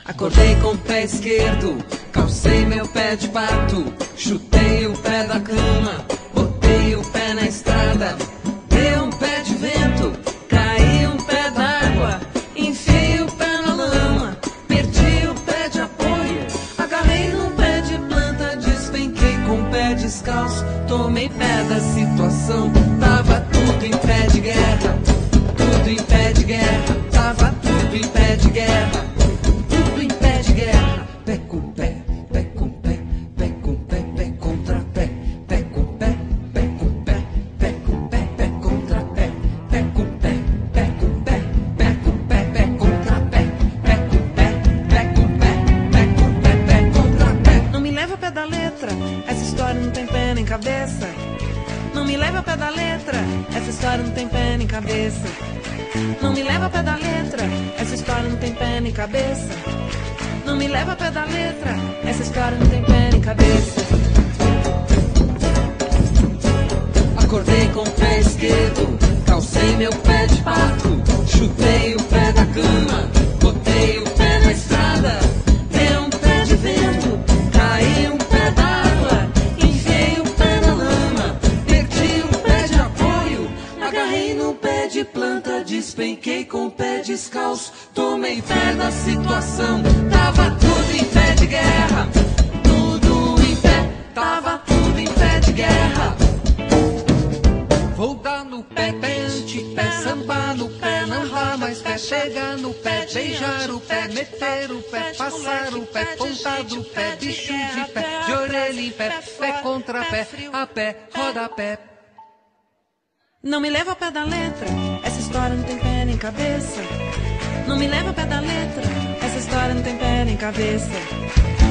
Acordei com o pé esquerdo, calcei meu pé de pato, chutei o pé da cama, botei o pé na estrada, dei um pé de vento, caí um pé d'água, enfiei o pé na lama, perdi o pé de apoio, agarrei num pé de planta, despenquei com o pé descalço, tomei pé da situação, tava tudo em pé de guerra, tudo em pé de guerra, tava tudo em pé de guerra. Pé com pé, pé com pé, pé com pé, pé contra pé, pé com pé, pé com pé, pé com pé, pé contra pé, pé com pé, pé com pé, pé com pé, pé contra pé, pé com pé, pé com pé, pé com pé, pé contra pé. Não me leva ao pé da letra, essa história não tem pé nem cabeça. Não me leva ao pé da letra, essa história não tem pé nem cabeça. Não me leva ao pé da letra, essa história não tem pé nem cabeça. Não me leva ao pé da letra, essa história não tem pé nem cabeça. Acordei com o pé esquerdo, calcei meu pé de pato, chutei o pé da cama, botei o pé na estrada, dei um pé de vento, caí um pé d'água, enfiei o pé na lama, perdi o pé de apoio, agarrei no pé de planta, despenquei com o pé descalço, tomei pé da situação, tava tudo em pé de guerra, tudo em pé, tava tudo em pé de guerra. Vou dar no pé, pé anti-pé, sambar no pé, não dá mais pé, chegar no pé, beijar o pé, meter o pé, passar o pé, ponta do pé, bicho de pé, de orelha em pé, pé contra pé, a pé, roda pé. Não me leva ao pé da letra, essa história não tem pé nem cabeça. Não me leva ao pé da letra, essa história não tem pé nem cabeça.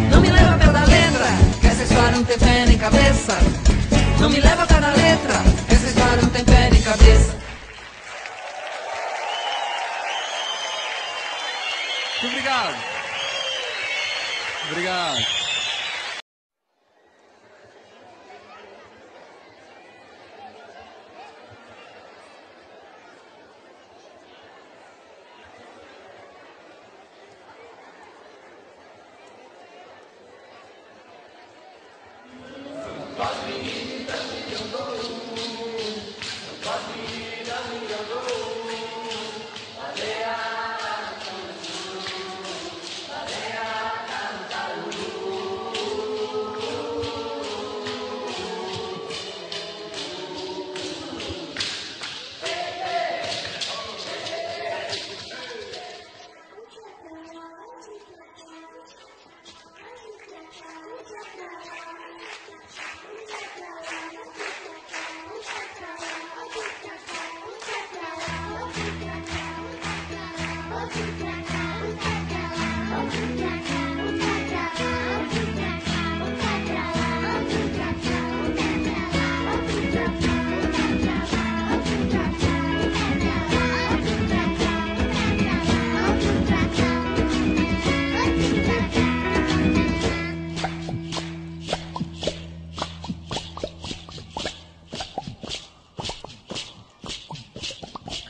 Não me leva ao pé da letra, que essa história não tem pé nem cabeça. Não me leva ao pé da letra, essa história não tem pé nem cabeça. Muito obrigado. Obrigado.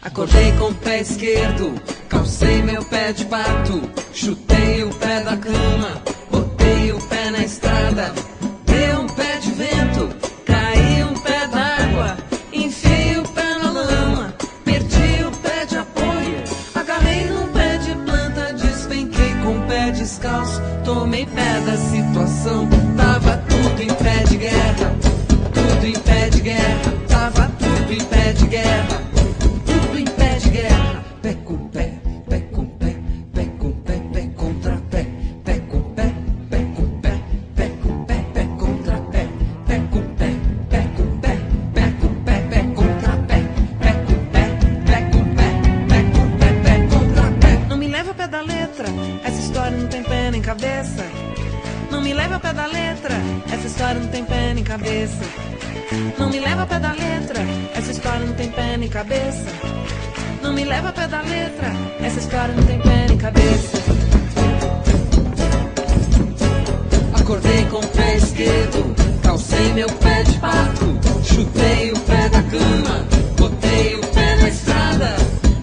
Acordei com o pé esquerdo, calcei meu pé de pato, chutei o pé da cama, botei o pé na estrada, dei um pé de vento, caí um pé d'água, enfiei o pé na lama, perdi história não tem pé nem cabeça. Não me leva a pé da letra, essa história não tem pé nem cabeça. Acordei com o pé esquerdo, calcei meu pé de pato, chutei o pé da cama, botei o pé na estrada,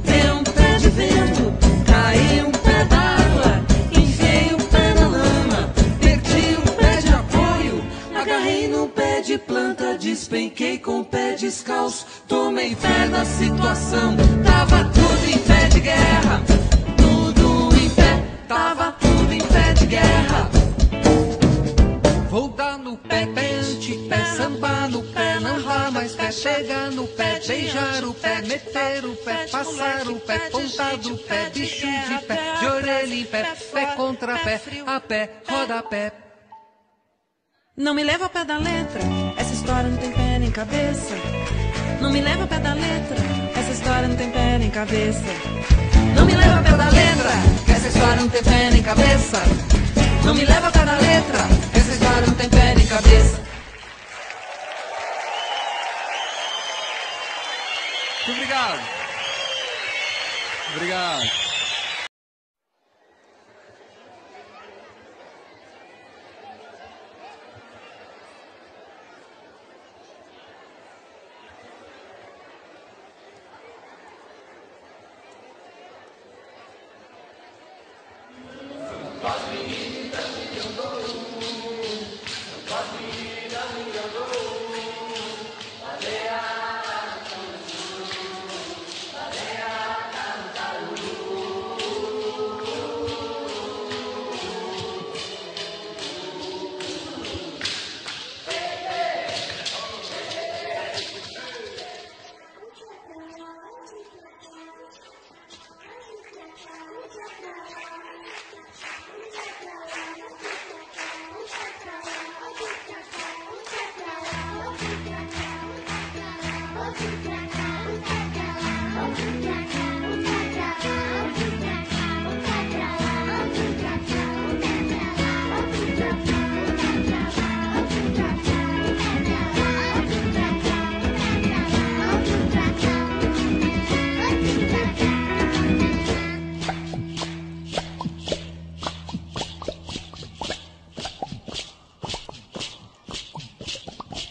deu um pé de vento, caí um pé d'água, enfiei o pé na lama, perdi o pé de apoio, agarrei no pé de planta, despenquei com o pé descalço, tomei pé da situação, tava tudo em pé de guerra, tudo em pé, tava tudo em pé de guerra. Vou dar no pé, pente, pé, sambar no pé, não dá mais pé, chegar no pé, beijar o pé, meter o pé, passar o pé, ponta do pé, bicho de pé, de orelha em pé, pé contra pé, a pé, roda pé. Não me leva ao pé da letra, essa história não tem pé nem cabeça. Não me leva ao pé da letra, essa história não tem pé nem cabeça. Não me leva ao pé da letra, que essa história não tem pé nem cabeça. Não me leva ao pé da letra, essa história não tem pé nem cabeça. Muito obrigado. Obrigado.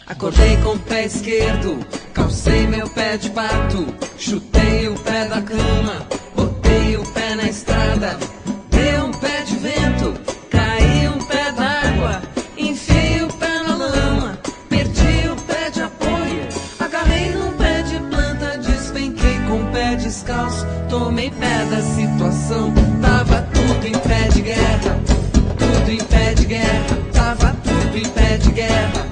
Acordei com o pé esquerdo, calcei meu pé de pato, chutei o pé da cama, botei o pé na estrada, deu um pé de vento, caí um pé d'água, enfiei o pé na lama, perdi o pé de apoio, agarrei no pé de planta, despenquei com o pé descalço, tomei pé da situação, tava tudo em pé de guerra, tudo em pé de guerra, tava tudo em pé de guerra.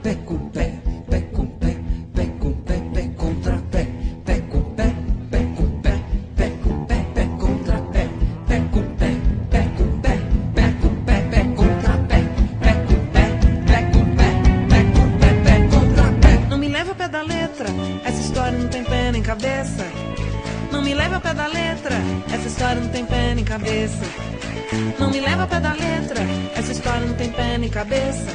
Pé com pé, pé com pé, pé com pé, pé contra pé, pé com pé, pé com pé, pé com pé, pé contra pé, pé com pé, pé com pé, pé com pé, pé contra pé, pé com pé, pé com pé, pé com pé, pé contra pé. Não me leva ao pé da letra, essa história não tem pé nem cabeça. Não me leva ao pé da letra, essa história não tem pé nem cabeça. Não me leva ao pé da letra, essa história não tem pé nem cabeça.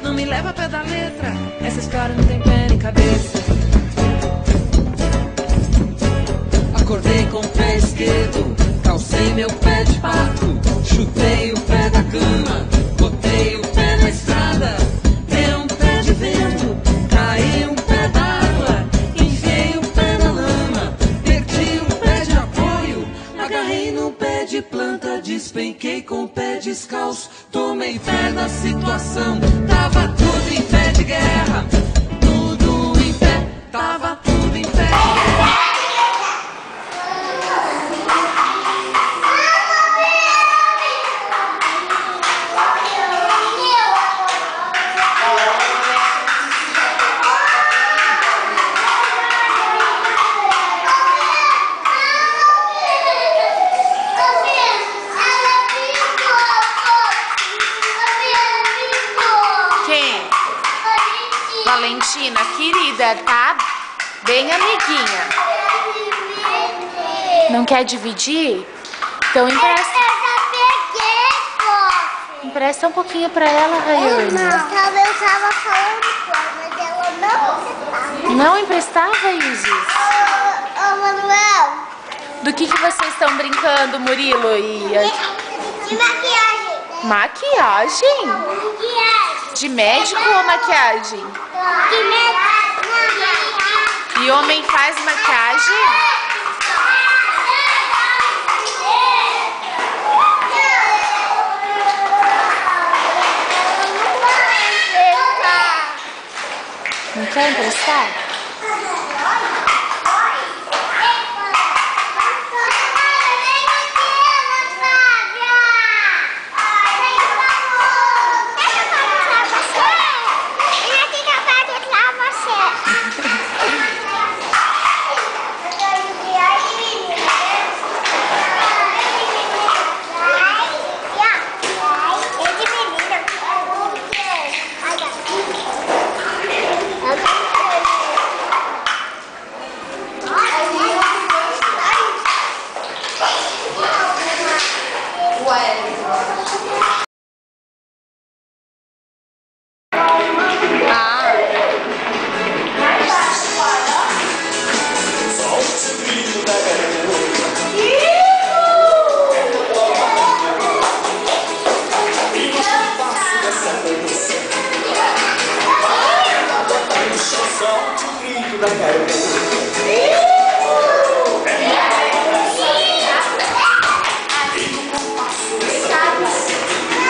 Não me leva ao pé da letra, essa história não tem pé nem cabeça. Acordei com o pé esquerdo, calcei meu pé de pato, chutei o pé da cama, botei o pé na estrada, deu um pé de vento, caí um pé d'água, enfiei o pé na lama, perdi o pé de apoio, agarrei no pé de planta, despenquei com o pé descalço, tomei pé da situação, tava tudo em pé de guerra, tudo em pé, tava tudo em pé de guerra. Valentina, querida, tá? Bem amiguinha. Não quer dividir? Então empresta. Eu já peguei, Fofo. Empresta um pouquinho pra ela, Rayane. Eu tava falando, mas ela não Não emprestava, Isis? Ô, Manuel. Do que vocês estão brincando, Murilo e... De maquiagem. Maquiagem? Maquiagem. De médico ou maquiagem? De maquiagem. E homem faz maquiagem? Não quer emprestar?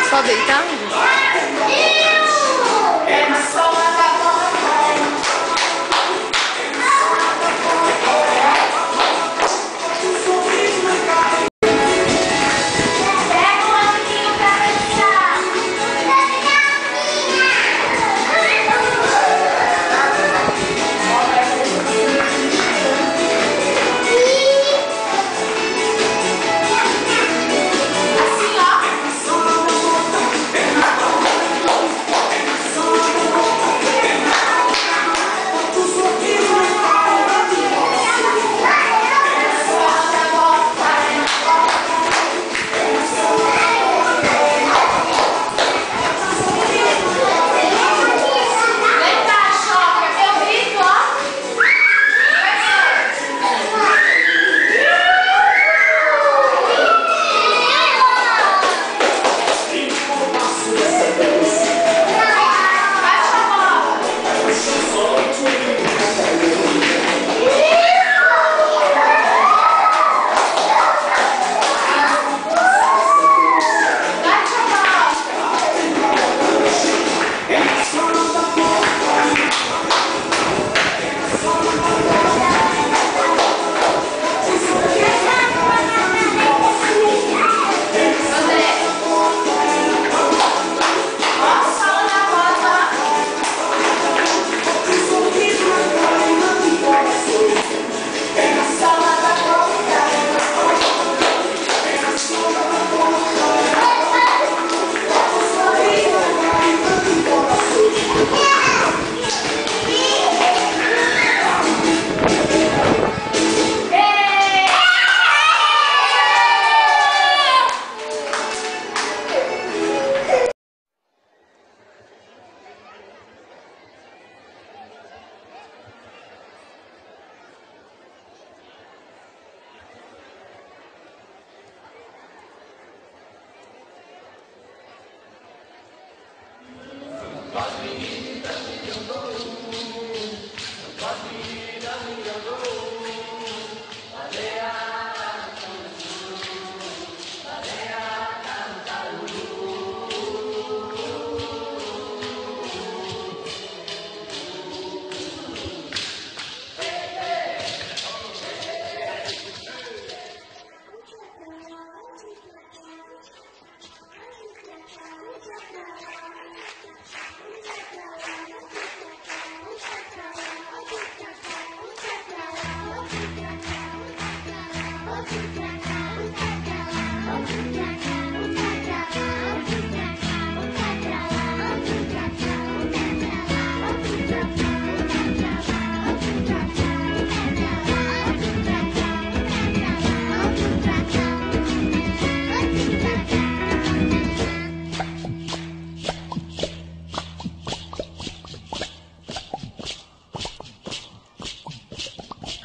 Só deitando?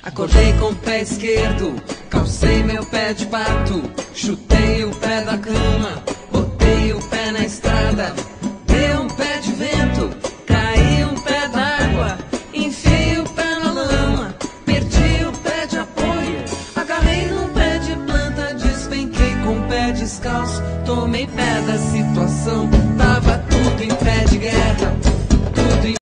Acordei com o pé esquerdo, calcei meu pé de pato, chutei o pé da cama, botei o pé na estrada, dei um pé de vento, caí um pé d'água, enfiei o pé na lama, perdi o pé de apoio, agarrei num pé de planta, despenquei com o pé descalço, tomei pé da situação.